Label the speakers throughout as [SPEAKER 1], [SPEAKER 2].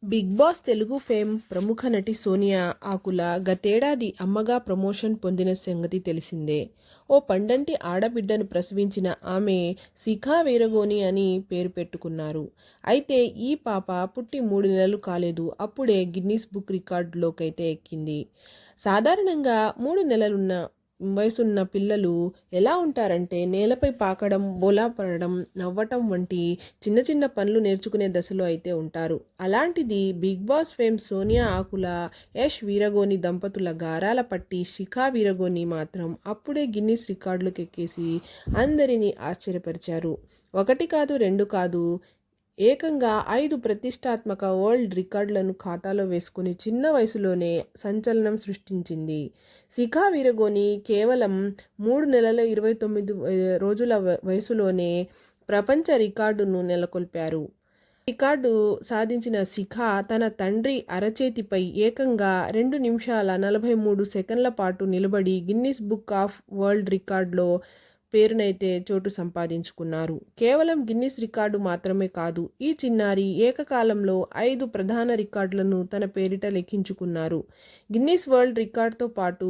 [SPEAKER 1] Big boss Telugu fame ప్రముఖ నటి సోనియా ఆకుల గతేడాది అమ్మగా ప్రమోషన్ పొందిన సంగతి తెలిసిందే. ఓ పండంటి ఆడబిడ్డను ప్రసవించిన ఆమె శిఖా వీరగోని అని పేరు పెట్టుకున్నారు. అయితే ఈ పాప పుట్టి 3 నెలలు కాలేదు, అప్పుడే గిన్నిస్ బుక్ రికార్డులోకైతే ఎక్కింది. సాధారణంగా 3 నెలలున్న వయసున్న పిల్లలు ఎలా ఉంటారంటే నేలపై పాకడం, బోలా పడడం, నవ్వటం వంటి చిన్న చిన్న పనులు నేర్చుకునే దశలో అయితే ఉంటారు. అలాంటిది బిగ్ బాస్ ఫేమ్ సోనియా ఆకుల, యష్ వీరగోని దంపతుల గారాల పట్టి శిఖా వీరగోని మాత్రం అప్పుడే గిన్నిస్ రికార్డులకు ఎక్కేసి అందరినీ ఆశ్చర్యపరిచారు. ఒకటి కాదు, రెండు కాదు, ఏకంగా 5 ప్రతిష్టాత్మక వరల్డ్ రికార్డులను ఖాతాలో వేసుకుని చిన్న వయసులోనే సంచలనం సృష్టించింది. శిఖా వీరగోని కేవలం 3 నెలల 29 రోజుల వయసులోనే ప్రపంచ రికార్డును నెలకొల్పారు. రికార్డు సాధించిన శిఖా తన తండ్రి అరచేతిపై ఏకంగా 2 నిమిషాల 43 సెకన్ల పాటు నిలబడి గిన్నిస్ బుక్ ఆఫ్ వరల్డ్ రికార్డులో పేరునైతే చోటు సంపాదించుకున్నారు. కేవలం గిన్నిస్ రికార్డు మాత్రమే కాదు, ఈ చిన్నారి ఏకకాలంలో 5 ప్రధాన రికార్డులను తన పేరిట లిఖించుకున్నారు. గిన్నిస్ వరల్డ్ రికార్డ్తో పాటు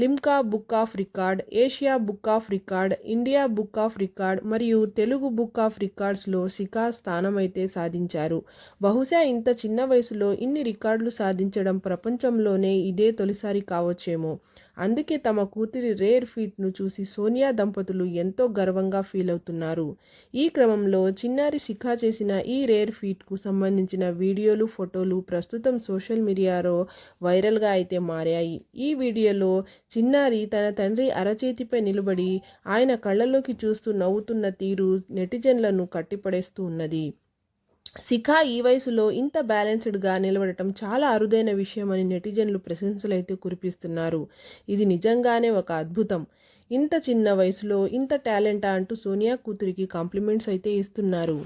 [SPEAKER 1] Limca book of record, Asia book of record, India book of record మరియు తెలుగు బుక్ ఆఫ్ రికార్డ్స్లో శిఖా స్థానమైతే సాధించారు. బహుశా ఇంత చిన్న వయసులో ఇన్ని రికార్డులు సాధించడం ప్రపంచంలోనే ఇదే తొలిసారి కావచ్చేమో. అందుకే తమ కూతురి రేర్ ఫీట్ను చూసి సోనియా దంపతులు ఎంతో గర్వంగా ఫీల్ అవుతున్నారు. ఈ క్రమంలో చిన్నారి శిఖా చేసిన ఈ రేర్ ఫీట్కు సంబంధించిన వీడియోలు, ఫోటోలు ప్రస్తుతం సోషల్ మీడియాలో వైరల్గా అయితే మారాయి. ఈ వీడియోలో చిన్నారి తన తండ్రి అరచేతిపై నిలబడి ఆయన కళ్ళలోకి చూస్తూ నవ్వుతున్న తీరు నెటిజన్లను కట్టిపడేస్తూ ఉన్నది. శిఖా ఈ వయసులో ఇంత బ్యాలెన్స్డ్గా నిలబడటం చాలా అరుదైన విషయమని నెటిజన్లు ప్రశంసలైతే కురిపిస్తున్నారు. ఇది నిజంగానే ఒక అద్భుతం. ఇంత చిన్న వయసులో ఇంత టాలెంటా అంటూ సోనియా కూతురికి కాంప్లిమెంట్స్ అయితే ఇస్తున్నారు.